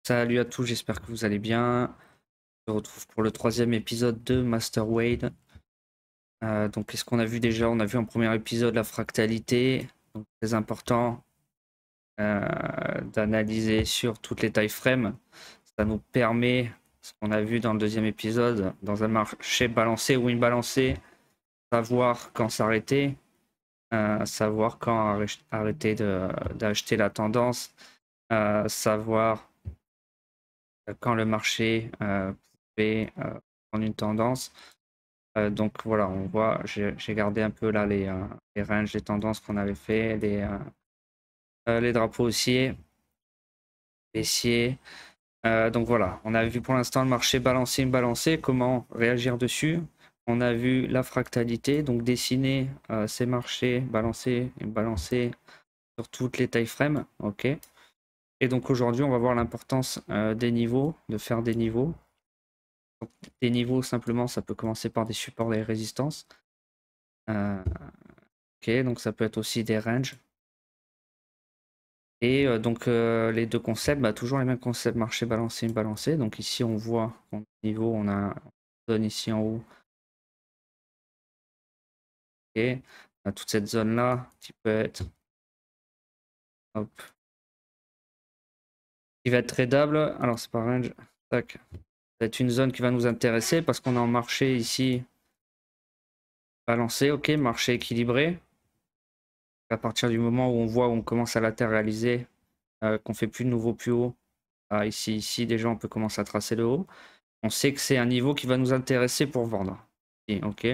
Salut à tous, j'espère que vous allez bien. On se retrouve pour le troisième épisode de Master Wade. Donc, qu'est-ce qu'on a vu déjà? On a vu en premier épisode la fractalité. Donc, très important d'analyser sur toutes les tailles frame. Ça nous permet, ce qu'on a vu dans le deuxième épisode, dans un marché balancé ou imbalancé, savoir quand s'arrêter, savoir quand arrêter d'acheter la tendance, savoir quand le marché pouvait prendre une tendance. Donc voilà, on voit, j'ai gardé un peu là les ranges, les tendances qu'on avait fait, les drapeaux haussiers, baissiers. Donc voilà, on a vu pour l'instant le marché balancé, imbalancé, comment réagir dessus. On a vu la fractalité, donc dessiner ces marchés balancés, imbalancés sur toutes les tailles frame. Ok. Et donc aujourd'hui, on va voir l'importance des niveaux, de faire des niveaux. Donc, des niveaux, simplement, ça peut commencer par des supports et des résistances. Ok, donc ça peut être aussi des ranges. Et donc les deux concepts, toujours les mêmes concepts, marché balancé, imbalancé. Donc ici on voit au niveau, on a une zone ici en haut. Ok, on a toute cette zone là qui peut être, hop, qui va être tradable. Alors c'est pas range, tac. Ça va être une zone qui va nous intéresser parce qu'on a un marché ici balancé, ok, marché équilibré. À partir du moment où on voit où on commence à latéraliser, qu'on fait plus de nouveaux plus haut, ici déjà on peut commencer à tracer le haut. On sait que c'est un niveau qui va nous intéresser pour vendre. Et, ok.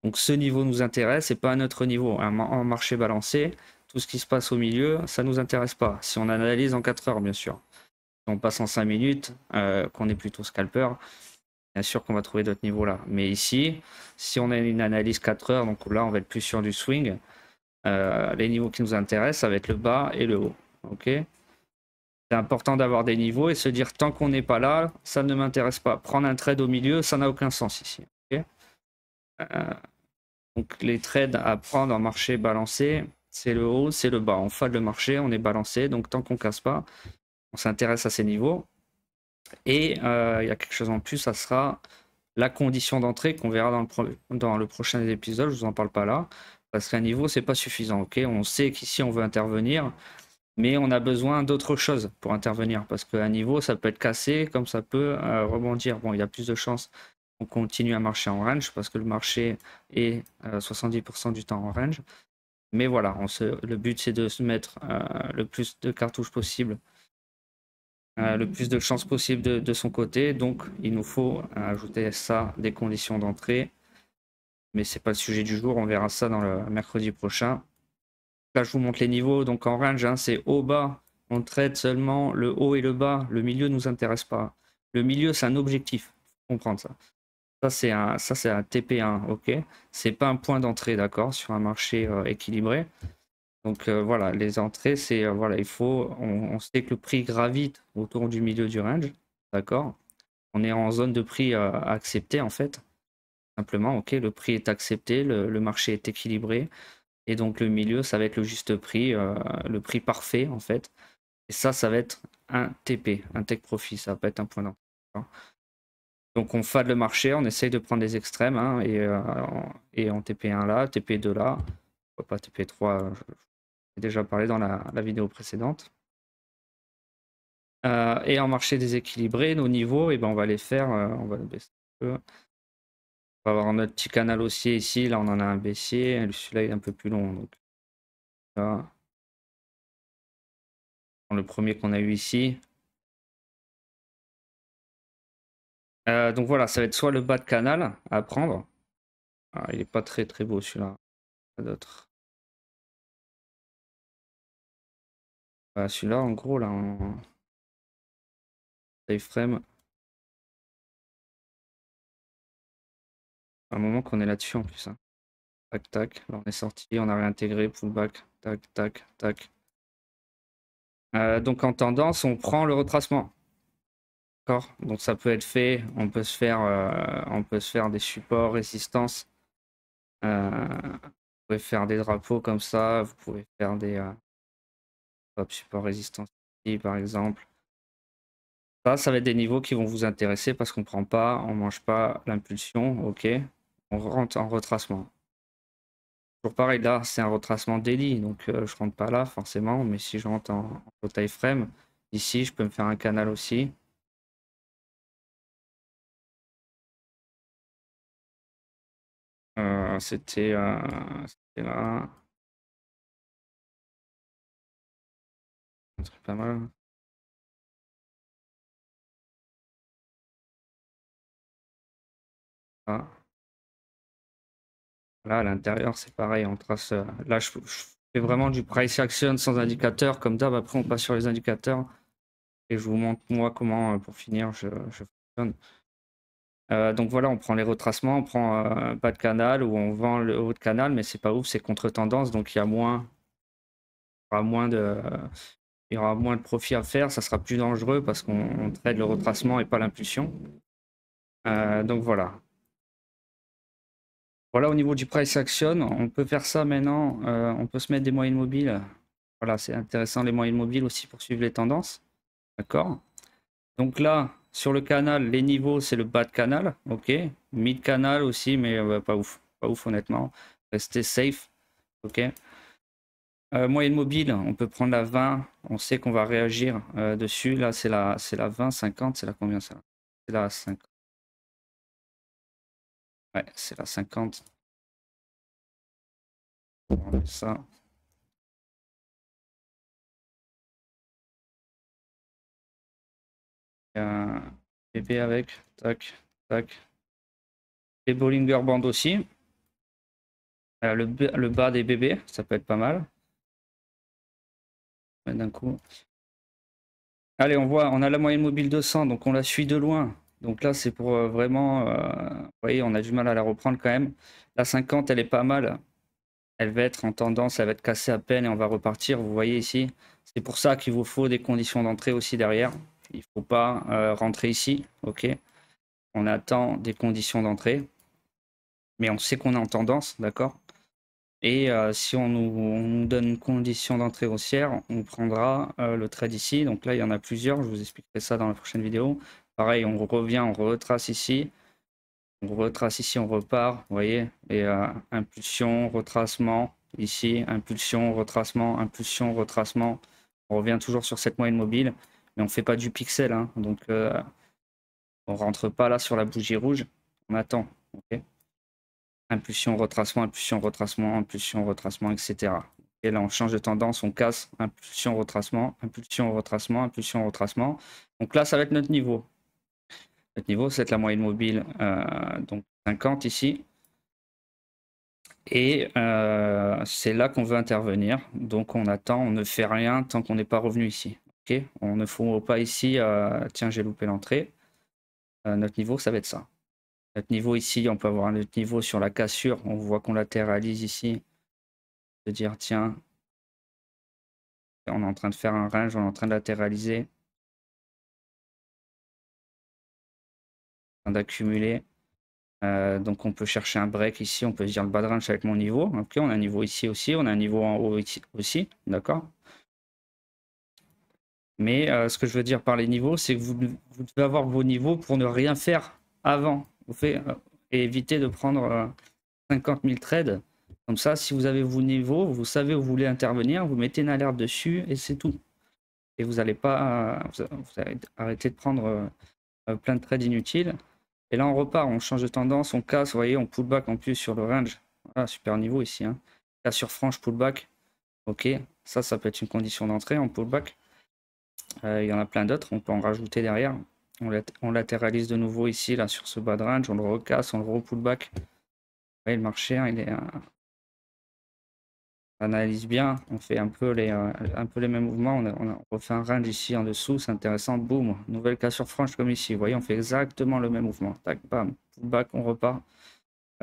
Donc ce niveau nous intéresse, c'est pas un autre niveau. En marché balancé, tout ce qui se passe au milieu, ça nous intéresse pas. Si on analyse en 4 heures, bien sûr. Si on passe en 5 minutes, qu'on est plutôt scalper, bien sûr qu'on va trouver d'autres niveaux là. Mais ici, si on a une analyse 4 heures, donc là on va être plus sur du swing, les niveaux qui nous intéressent, ça va être le bas et le haut. Ok. C'est important d'avoir des niveaux et se dire tant qu'on n'est pas là, ça ne m'intéresse pas. Prendre un trade au milieu, ça n'a aucun sens ici. Okay. Donc les trades à prendre en marché balancé, c'est le haut, c'est le bas. On fait le marché, on est balancé, donc tant qu'on casse pas, on s'intéresse à ces niveaux. Et il y a quelque chose en plus, ça sera la condition d'entrée qu'on verra dans le prochain épisode. Je vous en parle pas là, parce qu'un niveau c'est pas suffisant. Ok, on sait qu'ici on veut intervenir, mais on a besoin d'autre chose pour intervenir, parce qu'un niveau ça peut être cassé, comme ça peut rebondir. Bon, il y a plus de chances qu'on continue à marcher en range, parce que le marché est 70% du temps en range. Mais voilà, le but c'est de se mettre le plus de cartouches possible, le plus de chances possible de son côté. Donc il nous faut ajouter ça, des conditions d'entrée. Mais c'est pas le sujet du jour, on verra ça dans le mercredi prochain. Là je vous montre les niveaux, donc en range c'est haut bas, on traite seulement le haut et le bas, le milieu ne nous intéresse pas. Le milieu c'est un objectif, faut comprendre ça. Ça c'est un TP1, ok. C'est pas un point d'entrée, d'accord, sur un marché équilibré. Donc voilà, les entrées, c'est voilà, on sait que le prix gravite autour du milieu du range, d'accord. On est en zone de prix à accepter en fait, simplement, ok, le prix est accepté, le marché est équilibré, et donc le milieu, ça va être le juste prix, le prix parfait en fait. Et ça va être un TP, un take profit, ça va pas être un point d'entrée. Donc on fade le marché, on essaye de prendre des extrêmes, hein, et en TP1 là, TP2 là, pas TP3, j'ai déjà parlé dans la vidéo précédente. Et en marché déséquilibré, nos niveaux, et ben on va les faire, on va le baisser un peu. On va avoir notre petit canal haussier ici, là on en a un baissier, celui-là il est un peu plus long. Donc là, le premier qu'on a eu ici. Donc voilà, ça va être soit le bas de canal à prendre. Ah, il est pas très très beau celui-là. Pas d'autre. Celui-là en gros là en time frame. Un moment qu'on est là-dessus en plus, hein. Tac tac, là on est sorti, on a réintégré, pullback, tac tac tac. Donc en tendance, on prend le retracement. D'accord. Donc ça peut être fait, on peut se faire des supports, résistances. Vous pouvez faire des drapeaux comme ça, vous pouvez faire des supports résistance ici par exemple. Ça va être des niveaux qui vont vous intéresser parce qu'on prend pas, on mange pas l'impulsion, ok. On rentre en retracement. Toujours pareil, là, c'est un retracement daily, donc je rentre pas là forcément, mais si je rentre en time frame, ici, je peux me faire un canal aussi. C'était là, un truc pas mal. Ah. Là, à l'intérieur, c'est pareil, on trace. Là, je fais vraiment du price action sans indicateur, comme d'hab. Après, on passe sur les indicateurs et je vous montre moi comment, pour finir, je fonctionne. Donc voilà, on prend les retracements, on prend bas de canal ou on vend le haut de canal, mais c'est pas ouf, c'est contre-tendance, donc il y a moins, il y aura moins de, il y aura moins de profit à faire, ça sera plus dangereux parce qu'on trade le retracement et pas l'impulsion. Donc voilà. Voilà au niveau du price action, on peut faire ça maintenant, on peut se mettre des moyennes mobiles. Voilà, c'est intéressant les moyennes mobiles aussi pour suivre les tendances. D'accord? Donc là, sur le canal, les niveaux, c'est le bas de canal, ok. Mid canal aussi, mais pas ouf. Pas ouf honnêtement. Restez safe, ok. Moyenne mobile, on peut prendre la 20, on sait qu'on va réagir dessus. Là, c'est la 20, 50, c'est la combien ça? C'est la 50. Ouais, c'est la 50. On met ça. Il y a un bébé avec, tac, tac. Les Bollinger Band aussi. Le bas des bébés, ça peut être pas mal. D'un coup. Allez, on voit, on a la moyenne mobile 200, donc on la suit de loin. Donc là, c'est pour vraiment, vous voyez, on a du mal à la reprendre quand même. La 50, elle est pas mal. Elle va être en tendance, elle va être cassée à peine et on va repartir. Vous voyez ici, c'est pour ça qu'il vous faut des conditions d'entrée aussi derrière. Il ne faut pas rentrer ici, ok. On attend des conditions d'entrée, mais on sait qu'on est en tendance, d'accord. Et si on nous donne une condition d'entrée haussière, on prendra le trade ici. Donc là, il y en a plusieurs. Je vous expliquerai ça dans la prochaine vidéo. Pareil, on revient, on retrace ici. On retrace ici, on repart. Vous voyez, et impulsion, retracement. Ici, impulsion, retracement, impulsion, retracement. On revient toujours sur cette moyenne mobile, mais on ne fait pas du pixel, hein. Donc, on rentre pas là sur la bougie rouge. On attend. Ok. Impulsion, retracement, impulsion, retracement, impulsion, retracement, etc. Et là, on change de tendance, on casse, impulsion, retracement, impulsion, retracement, impulsion, retracement. Donc là, ça va être notre niveau. Notre niveau, c'est la moyenne mobile, donc 50 ici. Et c'est là qu'on veut intervenir. Donc on attend, on ne fait rien tant qu'on n'est pas revenu ici. Ok, on ne faut pas ici, tiens, j'ai loupé l'entrée. Notre niveau, ça va être ça. Notre niveau ici, on peut avoir notre niveau sur la cassure. On voit qu'on latéralise ici. De dire, tiens, on est en train de faire un range, on est en train de latéraliser, en train d'accumuler. Donc on peut chercher un break ici, on peut se dire le bas de range avec mon niveau. Ok, on a un niveau ici aussi, on a un niveau en haut ici aussi, d'accord. Mais ce que je veux dire par les niveaux, c'est que vous devez avoir vos niveaux pour ne rien faire avant. Et éviter de prendre 50 000 trades. Comme ça, si vous avez vos niveaux, vous savez où vous voulez intervenir, vous mettez une alerte dessus et c'est tout. Et vous n'allez pas vous allez arrêter de prendre plein de trades inutiles. Et là, on repart, on change de tendance, on casse, vous voyez, on pull back en plus sur le range. Voilà, super niveau ici. Hein. Casse sur franche, pullback. Ok, ça peut être une condition d'entrée en pullback. Il y en a plein d'autres, on peut en rajouter derrière. On latéralise de nouveau ici, là, sur ce bas de range, on le recasse, on le re-pullback. Vous voyez, le marché, hein, on analyse bien, on fait un peu les mêmes mouvements. On refait un range ici en dessous, c'est intéressant. Boum, nouvelle cassure franche comme ici. Vous voyez, on fait exactement le même mouvement. Tac, bam, pullback, on repart.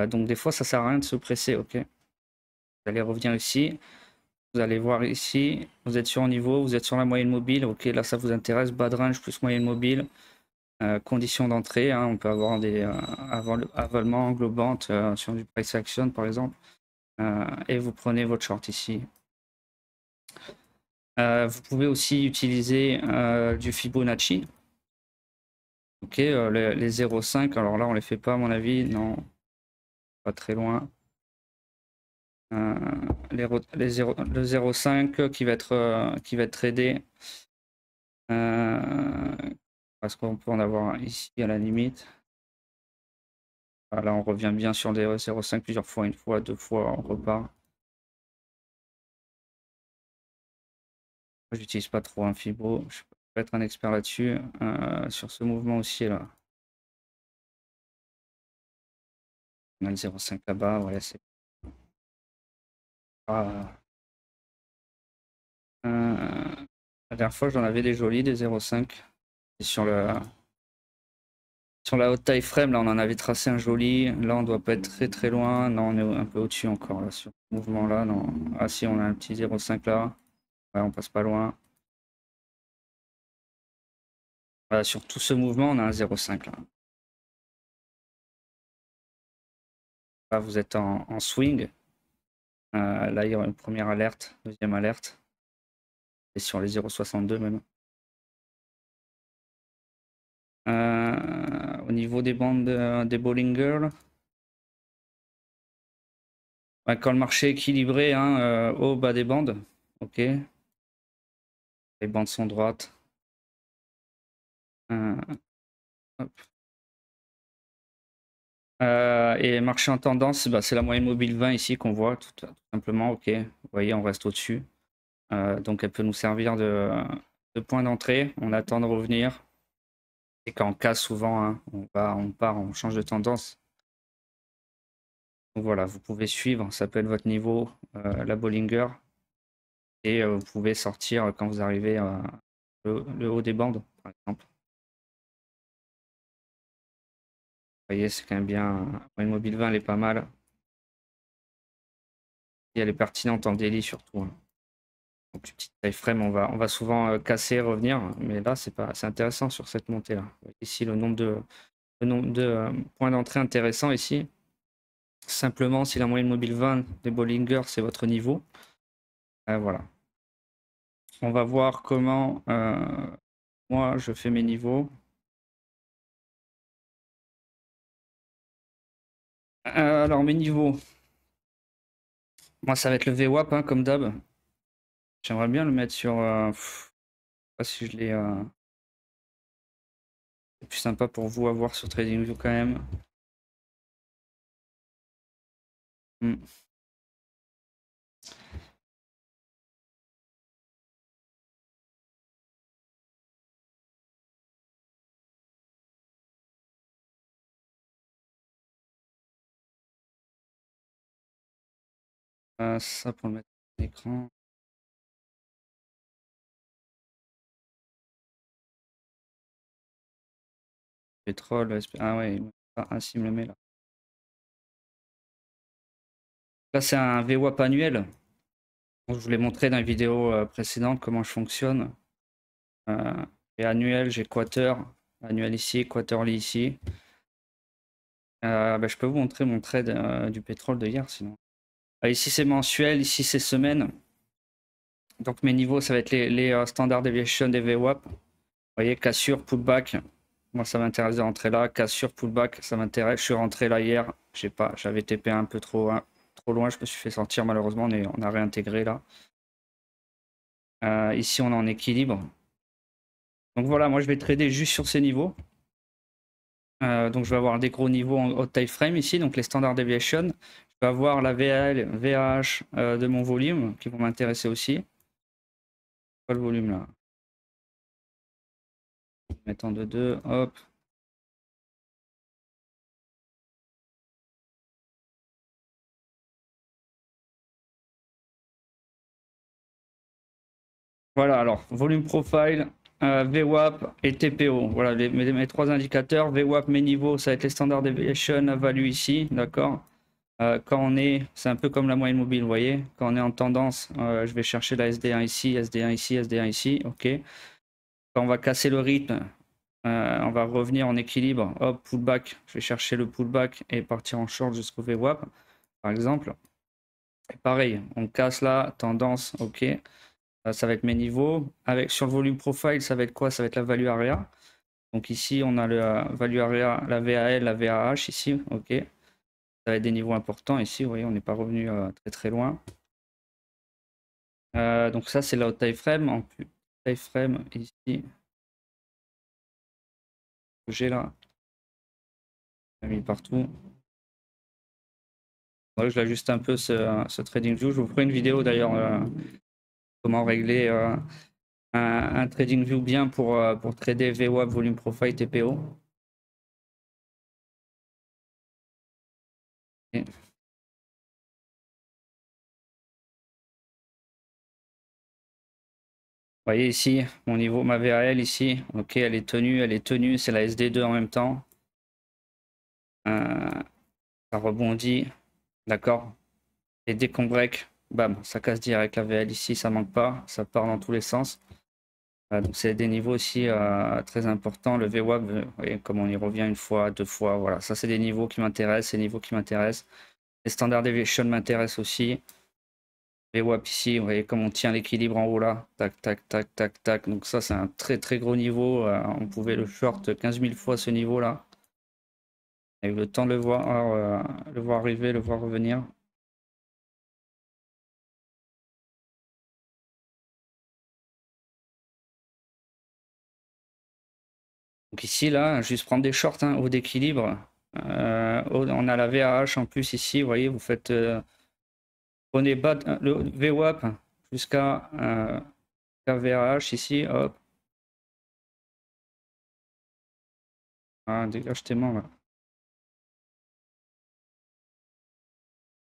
Donc des fois, ça sert à rien de se presser, ok. Vous allez revenir ici, vous allez voir ici, vous êtes sur un niveau, vous êtes sur la moyenne mobile, ok, là ça vous intéresse, bas de range plus moyenne mobile. Conditions d'entrée, hein, on peut avoir des avalements englobantes sur du price action par exemple, et vous prenez votre short ici. Vous pouvez aussi utiliser du Fibonacci. Ok, les 0,5, alors là on les fait pas à mon avis, non, pas très loin. Le 0,5 qui va être tradé. Parce qu'on peut en avoir un ici à la limite. Là on revient bien sur les 0,5 plusieurs fois, une fois, deux fois, on repart. J'utilise pas trop un Fibro, je peux pas être un expert là-dessus. Sur ce mouvement aussi là. On a le 0,5 là-bas, ouais, c'est pas. La dernière fois, j'en avais des jolis, des 0,5. Et sur la haute taille frame, là, on en avait tracé un joli. Là, on doit pas être très très loin. Non, on est un peu au-dessus encore, là, sur ce mouvement-là. Non. Ah si, on a un petit 0,5 là. Ouais, on passe pas loin. Voilà, sur tout ce mouvement, on a un 0,5 là. Là, vous êtes en swing. Là, il y aura une première alerte, deuxième alerte. Et sur les 0,62 même. Au niveau des bandes des Bollinger, quand le marché est équilibré, hein, haut, bas des bandes, ok. Les bandes sont droites. Hop. Et marché en tendance, bah, c'est la moyenne mobile 20 ici qu'on voit, tout simplement, ok. Vous voyez, on reste au-dessus. Donc elle peut nous servir de point d'entrée. On attend de revenir. Et quand on casse souvent, hein, on part, on change de tendance. Donc voilà, vous pouvez suivre, ça peut être votre niveau, la Bollinger. Et vous pouvez sortir quand vous arrivez le haut des bandes, par exemple. Vous voyez, c'est quand même bien. Une mobile 20, elle est pas mal. Et elle est pertinente en daily surtout, hein. Donc, petite taille frame, on va souvent casser, revenir. Mais là, c'est intéressant sur cette montée-là. Ici, le nombre de points d'entrée intéressants ici. Simplement, si la moyenne mobile 20 des Bollinger, c'est votre niveau. Voilà. On va voir comment moi, je fais mes niveaux. Alors, mes niveaux. Moi, ça va être le VWAP, hein, comme d'hab. J'aimerais bien le mettre sur. Je sais pas si je l'ai. C'est plus sympa pour vous à voir sur TradingView quand même. Hmm. Ça pour le mettre à l'écran. Pétrole, ah ouais, ainsi me le met là. Là, c'est un VWAP annuel. Je vous l'ai montré dans les vidéos précédentes comment je fonctionne. Et annuel, j'ai quarter. Annuel ici, quarterly ici. Je peux vous montrer mon trade du pétrole de hier sinon. Ici c'est mensuel, ici c'est semaine. Donc mes niveaux, ça va être les standard deviation des VWAP. Vous voyez, cassure, pullback. Moi ça m'intéresse de rentrer là. Cassure, pullback, ça m'intéresse. Je suis rentré là hier. J'avais TP un peu trop loin. Je me suis fait sortir malheureusement. On a réintégré là. Ici on est en équilibre. Donc voilà, moi je vais trader juste sur ces niveaux. Donc je vais avoir des gros niveaux en haute time frame ici, donc les standard deviation. Je vais avoir la VAL, VAH de mon volume qui vont m'intéresser aussi. Pas le volume là. Mettre en 2-2, hop. Voilà, alors volume profile, VWAP et TPO. Voilà mes trois indicateurs. VWAP, mes niveaux, ça va être les standard deviation, la value ici, d'accord. Quand on est, c'est un peu comme la moyenne mobile, vous voyez. Quand on est en tendance, je vais chercher la SD1 ici, SD1 ici, SD1 ici, ok. Quand on va casser le rythme, on va revenir en équilibre. Hop, pullback. Je vais chercher le pullback et partir en short jusqu'au VWAP, par exemple. Et pareil, on casse là, tendance, ok. Ça va être mes niveaux. Sur le volume profile, ça va être quoi? Ça va être la value area. Donc ici, on a le value area, la VAL, la VAH ici, ok. Ça va être des niveaux importants ici, vous voyez, on n'est pas revenu très très loin. Donc ça, c'est la haute taille frame. En plus, taille frame ici, que j'ai là, j'ai mis partout. Ouais, je l'ajuste un peu ce trading view. Je vous ferai une vidéo d'ailleurs, comment régler un trading view bien pour trader VWAP, volume profile, TPO. Et vous voyez ici, mon niveau, ma VAL ici, ok, elle est tenue, c'est la SD2 en même temps. Ça rebondit, d'accord. Et dès qu'on break, bam, ça casse direct la VL ici, ça manque pas, ça part dans tous les sens. Donc c'est des niveaux aussi très importants. Le VWAP, vous voyez, comme on y revient une fois, deux fois, voilà, ça c'est des niveaux qui m'intéressent, ces niveaux qui m'intéressent. Les standard deviation m'intéressent aussi. VWAP ici, vous voyez comme on tient l'équilibre en haut là, tac, tac, tac, tac, tac. Donc ça c'est un très très gros niveau. On pouvait le short 15 000 fois ce niveau là. Et le temps de le voir arriver, le voir revenir. Donc ici, là, juste prendre des shorts hein, haut d'équilibre. On a la VAH en plus ici, vous voyez, vous faites prenez bas le VWAP jusqu'à la VAH ici, hop. Ah, dégage tes mains là.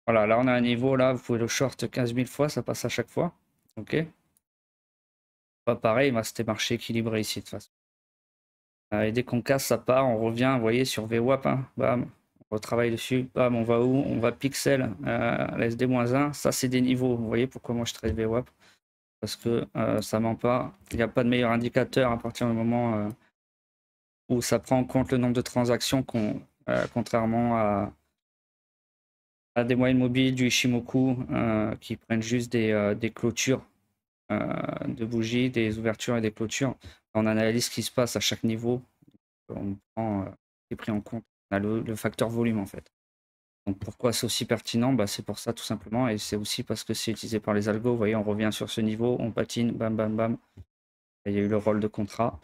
Voilà, là on a un niveau, là, vous pouvez le short 15 000 fois, ça passe à chaque fois. Ok. Pas pareil, bah, c'était marché équilibré ici de toute façon. Et dès qu'on casse, ça part, on revient, vous voyez, sur VWAP, hein, bam, on retravaille dessus, bam, on va où? On va pixel, la SD-1, ça c'est des niveaux, vous voyez pourquoi moi je trade VWAP, parce que ça ment pas, il n'y a pas de meilleur indicateur à partir du moment où ça prend en compte le nombre de transactions, contrairement à des moyennes mobiles, du Ishimoku, qui prennent juste des clôtures de bougies, des ouvertures et des clôtures. On analyse ce qui se passe à chaque niveau, on prend est pris en compte. On a le facteur volume en fait. Donc pourquoi c'est aussi pertinent? Bah, c'est pour ça tout simplement, et c'est aussi parce que c'est utilisé par les algos. Vous voyez, on revient sur ce niveau, on patine, bam bam bam. Et il y a eu le rôle de contrat.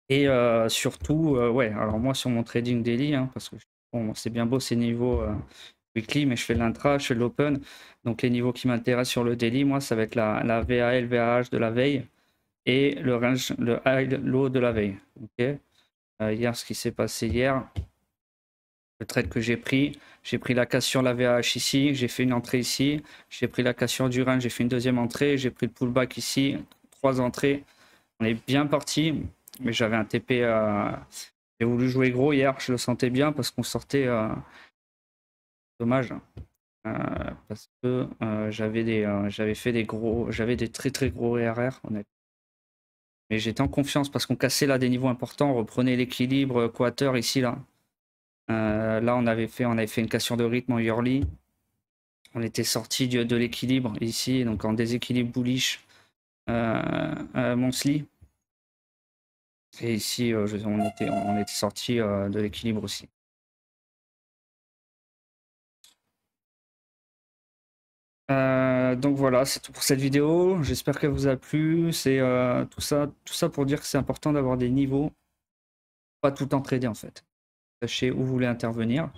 Et surtout, ouais, alors moi sur mon trading daily, hein, parce que bon, c'est bien beau ces niveaux weekly, mais je fais l'intra, je fais l'open. Donc les niveaux qui m'intéressent sur le daily, moi, ça va être la VAL, VAH de la veille et le range, le high low de la veille. Ok. Hier, ce qui s'est passé hier, le trade que j'ai pris la cassure, la VAH ici, j'ai fait une entrée ici, j'ai pris la cassure du range, j'ai fait une deuxième entrée, j'ai pris le pullback ici, 3 entrées. On est bien parti, mais j'avais un TP. J'ai voulu jouer gros hier, je le sentais bien parce qu'on sortait. Dommage. Parce que j'avais fait des gros. J'avais des très très gros RR, honnêtement. Mais j'étais en confiance parce qu'on cassait là des niveaux importants, on reprenait l'équilibre quater ici là. Là on avait fait une cassure de rythme en early. On était sorti de l'équilibre ici, donc en déséquilibre bullish monthly. Et ici on était sorti de l'équilibre aussi. Donc voilà, c'est tout pour cette vidéo. J'espère qu'elle vous a plu. C'est tout ça pour dire que c'est important d'avoir des niveaux, pas tout le temps trader en fait. Sachez où vous voulez intervenir.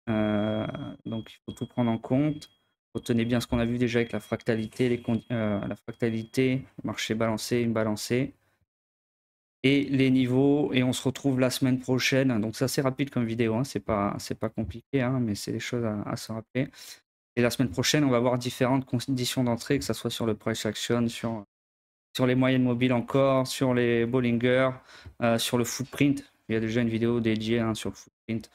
Donc il faut tout prendre en compte. Retenez bien ce qu'on a vu déjà avec la fractalité, le marché balancé, imbalancé, et les niveaux. Et on se retrouve la semaine prochaine. Donc c'est assez rapide comme vidéo, hein. C'est pas compliqué, hein, mais c'est des choses à se rappeler. Et la semaine prochaine, on va voir différentes conditions d'entrée, que ce soit sur le price action, sur les moyennes mobiles encore, sur les Bollinger, sur le footprint. Il y a déjà une vidéo dédiée hein, sur le footprint.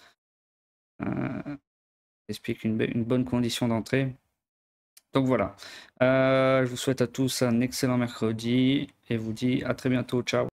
Explique une bonne condition d'entrée. Donc voilà. Je vous souhaite à tous un excellent mercredi et vous dis à très bientôt. Ciao.